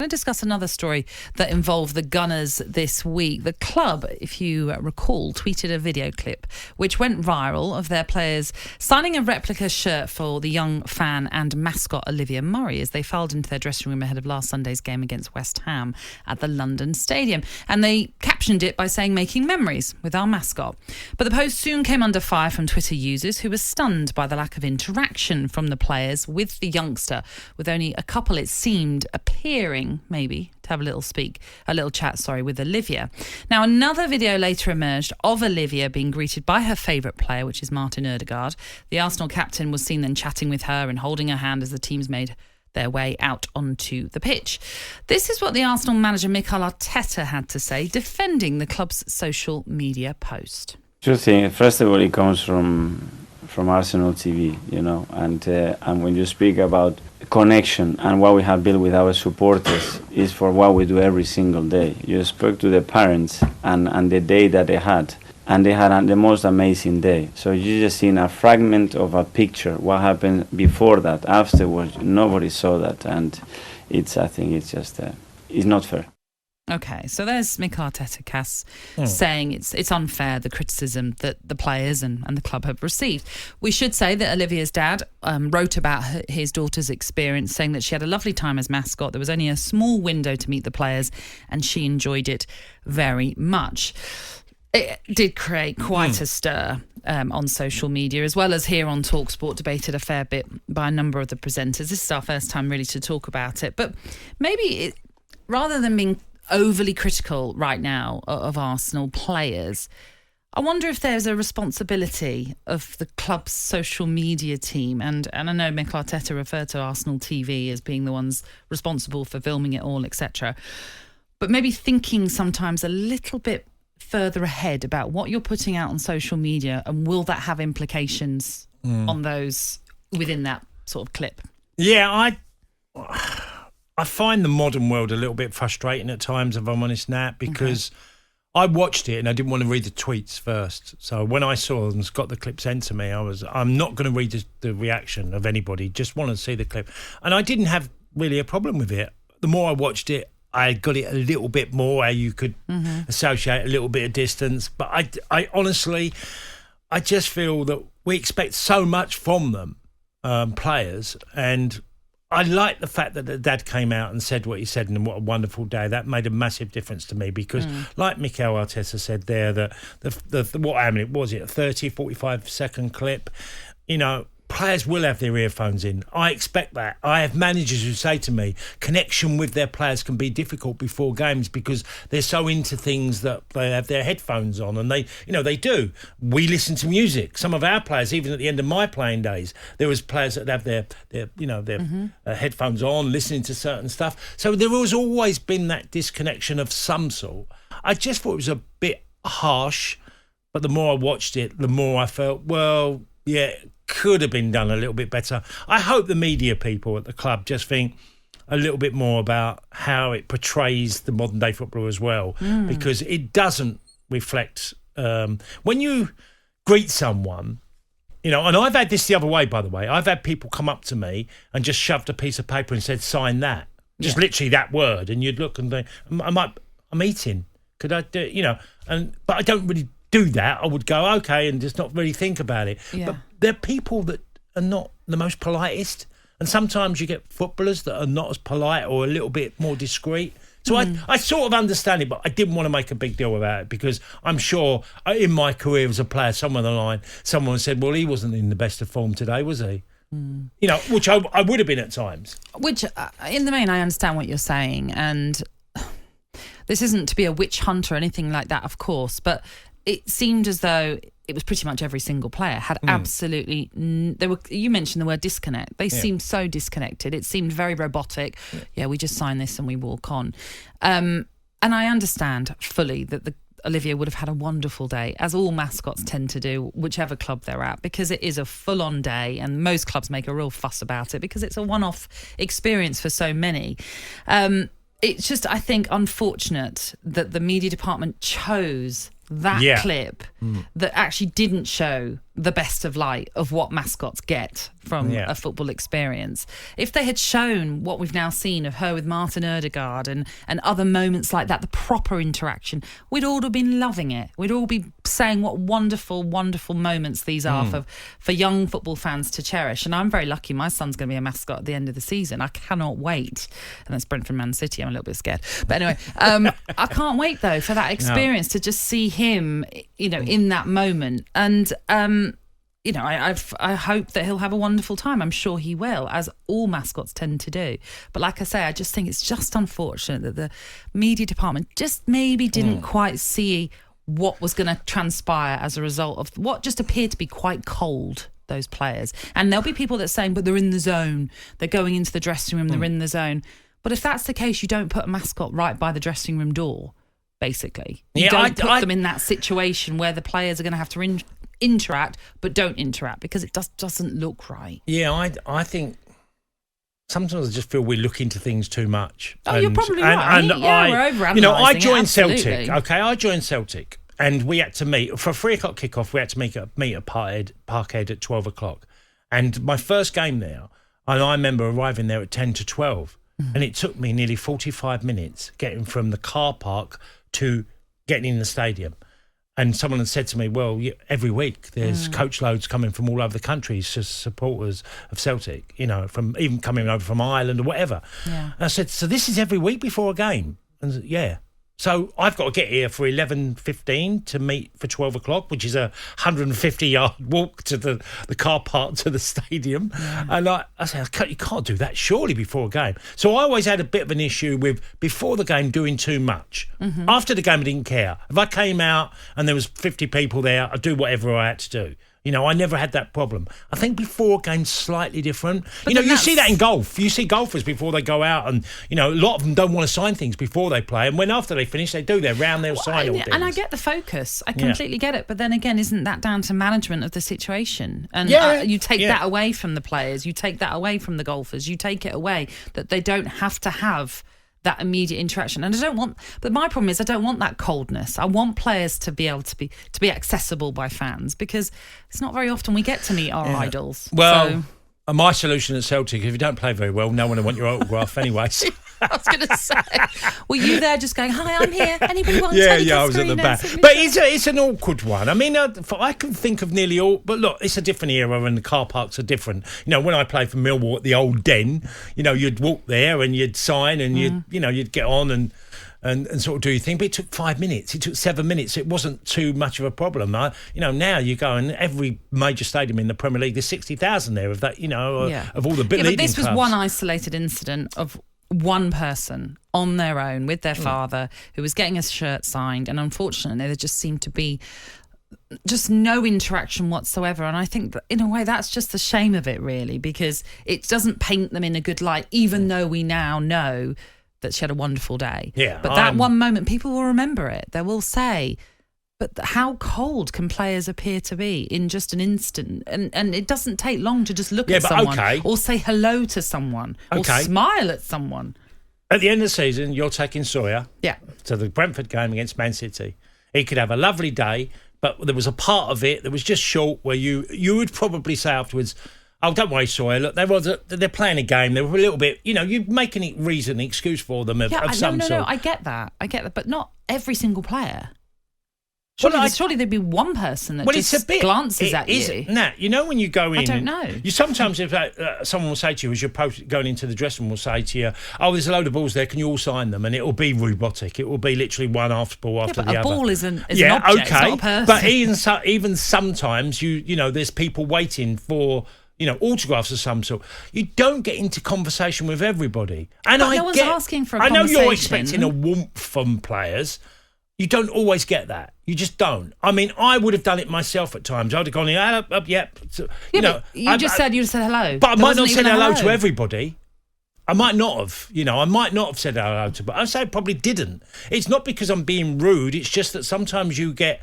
I'm going to discuss another story that involved the Gunners this week. The club, if you recall, tweeted a video clip which went viral of their players signing a replica shirt for the young fan and mascot Olivia Murray as they filed into their dressing room ahead of last Sunday's game against West Ham at the London Stadium. And they captioned it by saying, "Making memories with our mascot." But the post soon came under fire from Twitter users who were stunned by the lack of interaction from the players with the youngster, with only a couple, it seemed, appearing maybe to have a little chat with Olivia. Now, another video later emerged of Olivia being greeted by her favourite player, which is Martin Ødegaard. The Arsenal captain was seen then chatting with her and holding her hand as the teams made their way out onto the pitch. This is what the Arsenal manager Mikel Arteta had to say, defending the club's social media post. Two things. First of all, it comes from Arsenal TV, and when you speak about connection and what we have built with our supporters is for what we do every single day. You spoke to the parents and the day that they had, and they had the most amazing day. So you just seen a fragment of a picture. What happened before that, afterwards, nobody saw that, and I think it's not fair. Okay, so there's Mikel Arteta, Cass, saying it's unfair, the criticism that the players and the club have received. We should say that Olivia's dad wrote about his daughter's experience, saying that she had a lovely time as mascot. There was only a small window to meet the players, and she enjoyed it very much. It did create quite a stir on social media, as well as here on talkSPORT, debated a fair bit by a number of the presenters. This is our first time really to talk about it. But maybe rather than being overly critical right now of Arsenal players, I wonder if there's a responsibility of the club's social media team, and I know Mikel Arteta referred to Arsenal TV as being the ones responsible for filming it all, etc. But maybe thinking sometimes a little bit further ahead about what you're putting out on social media, and will that have implications on those within that sort of clip? Yeah, I find the modern world a little bit frustrating at times, if I'm honest, Nat, because I watched it and I didn't want to read the tweets first. So when I saw and got the clip sent to me, I'm not going to read the reaction of anybody, just want to see the clip. And I didn't have really a problem with it. The more I watched it, I got it a little bit more, how you could associate a little bit of distance. But I honestly, I just feel that we expect so much from them, players, and I like the fact that the dad came out and said what he said, and what a wonderful day. That made a massive difference to me because, like Mikel Arteta said there, that a 30, 45-second clip, players will have their earphones in. I expect that. I have managers who say to me, connection with their players can be difficult before games because they're so into things that they have their headphones on, and they do. We listen to music. Some of our players, even at the end of my playing days, there was players that have their headphones on, listening to certain stuff. So there has always been that disconnection of some sort. I just thought it was a bit harsh, but the more I watched it, the more I felt, well, yeah, could have been done a little bit better. I hope the media people at the club just think a little bit more about how it portrays the modern day footballer as well, because it doesn't reflect when you greet someone, and I've had this the other way, by the way. I've had people come up to me and just shoved a piece of paper and said, sign that, just literally that word, and you'd look and think, I'm eating, could I do, but I don't really do that. I would go, okay, and just not really think about it. But there are people that are not the most politest, and sometimes you get footballers that are not as polite or a little bit more discreet. So I sort of understand it, but I didn't want to make a big deal about it because I'm sure in my career as a player, somewhere on the line, someone said, well, he wasn't in the best of form today, was he? Which I would have been at times. Which, in the main, I understand what you're saying, and this isn't to be a witch hunt or anything like that, of course, but it seemed as though it was pretty much every single player had absolutely. You mentioned the word disconnect. They seemed so disconnected. It seemed very robotic. Yeah, we just sign this and we walk on. And I understand fully that Olivia would have had a wonderful day, as all mascots tend to do, whichever club they're at, because it is a full-on day, and most clubs make a real fuss about it because it's a one-off experience for so many. It's just, I think, unfortunate that the media department chose that clip that actually didn't show the best of light of what mascots get from a football experience. If they had shown what we've now seen of her with Martin Ødegaard and other moments like that, the proper interaction, we'd all have been loving it. We'd all be saying what wonderful, wonderful moments these are for young football fans to cherish. And I'm very lucky. My son's going to be a mascot at the end of the season. I cannot wait. And that's Brentford Man City. I'm a little bit scared. But anyway, I can't wait, though, for that experience to just see him, in that moment. And, I hope that he'll have a wonderful time. I'm sure he will, as all mascots tend to do. But like I say, I just think it's just unfortunate that the media department just maybe didn't quite see what was going to transpire as a result of what just appeared to be quite cold, those players. And there'll be people that are saying, but they're in the zone. They're going into the dressing room. They're in the zone. But if that's the case, you don't put a mascot right by the dressing room door, basically. You don't put them in that situation where the players are going to have to interact, but don't interact, because it doesn't look right. Yeah, I think sometimes I just feel we look into things too much. Oh, you're probably right. And we're over-analysing I joined Celtic. Okay, I joined Celtic, and we had to meet for a 3:00 kickoff. We had to meet at Parkhead at 12 o'clock. And my first game there, and I remember arriving there at 10 to 12, and it took me nearly 45 minutes getting from the car park to getting in the stadium. And someone had said to me, well, every week there's coach loads coming from all over the country, just supporters of Celtic, from even coming over from Ireland or whatever. Yeah. And I said, so this is every week before a game? And I said, yeah. So I've got to get here for 11:15 to meet for 12 o'clock, which is a 150-yard walk to the car park to the stadium. Yeah. And I said, you can't do that surely before a game. So I always had a bit of an issue with before the game doing too much. After the game, I didn't care. If I came out and there was 50 people there, I'd do whatever I had to do. I never had that problem. I think before a game's slightly different. But you see that in golf. You see golfers before they go out and, a lot of them don't want to sign things before they play. And when after they finish, they do their round, they'll sign all things. And I get the focus. I completely get it. But then again, isn't that down to management of the situation? And you take that away from the players. You take that away from the golfers. You take it away that they don't have to have that immediate interaction. And but my problem is I don't want that coldness. I want players to be able to be accessible by fans, because it's not very often we get to meet our idols. Well, my solution at Celtic, if you don't play very well, no one will want your autograph anyway. I was going to say, were you there just going, hi, I'm here, anybody want I was at the back. But it's an awkward one. I mean, I can think of nearly all, but look, it's a different era and the car parks are different. When I played for Millwall at the old Den, you'd walk there and you'd sign and you'd get on and sort of do your thing. But it took 5 minutes. It took 7 minutes. It wasn't too much of a problem. Now you go and every major stadium in the Premier League, there's 60,000 there of that, of all the leading clubs. But this was one isolated incident of one person on their own with their father who was getting a shirt signed, and unfortunately there just seemed to be just no interaction whatsoever. And I think that in a way that's just the shame of it, really, because it doesn't paint them in a good light, even though we now know that she had a wonderful day. But that one moment, people will remember it. They will say, but how cold can players appear to be in just an instant? And it doesn't take long to just look at someone or say hello to someone or smile at someone. At the end of the season, you're taking Sawyer to the Brentford game against Man City. He could have a lovely day, but there was a part of it that was just short where you would probably say afterwards, oh, don't worry, Sawyer. Look, they're playing a game. They were a little bit, you're making a reason, an excuse for them of some sort. No, I get that, but not every single player. Surely there'd be one person that glances at you. Nat, when you go in... I don't know. You sometimes, if someone will say to you, as you're going into the dressing room, will say to you, oh, there's a load of balls there, can you all sign them? And it'll be Robotic. It will be literally one half ball after the other. A ball is an object, it's not a person. But even sometimes, there's people waiting for... autographs of some sort. You don't get into conversation with everybody. And no one's asking for a conversation. I know you're expecting a warmth from players. You don't always get that. You just don't. I mean, I would have done it myself at times. I'd have gone, yep. So, you just said hello. But I might not have said hello to everybody. I might not have. I might not have said hello to, but I say I probably didn't. It's not because I'm being rude. It's just that sometimes you get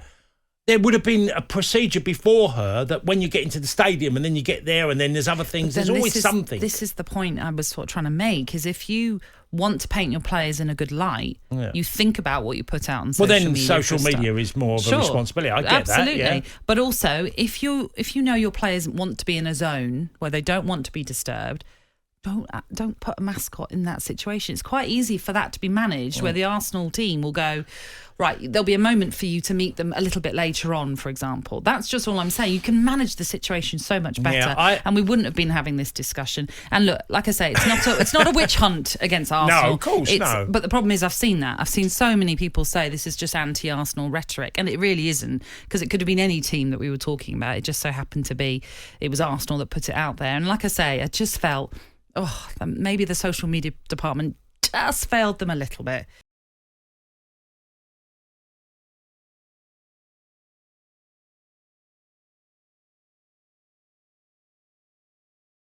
there would have been a procedure before her that when you get into the stadium and then you get there and then there's other things, there's always something. This is the point I was sort of trying to make, is if you want to paint your players in a good light, you think about what you put out on social media. Well, then social media is more of a responsibility. I get absolutely. that. Yeah. But also, if you know your players want to be in a zone where they don't want to be disturbed, don't put a mascot in that situation. It's quite easy for that to be managed, where the Arsenal team will go, right, there'll be a moment for you to meet them a little bit later on, for example. That's just all I'm saying. You can manage the situation so much better, and we wouldn't have been having this discussion. And look, like I say, it's not a witch hunt against Arsenal. No, of course, no. But the problem is, I've seen that. I've seen so many people say this is just anti-Arsenal rhetoric, and it really isn't, because it could have been any team that we were talking about. It just so happened to be, it was Arsenal that put it out there. And like I say, I just felt, maybe the social media department just failed them a little bit.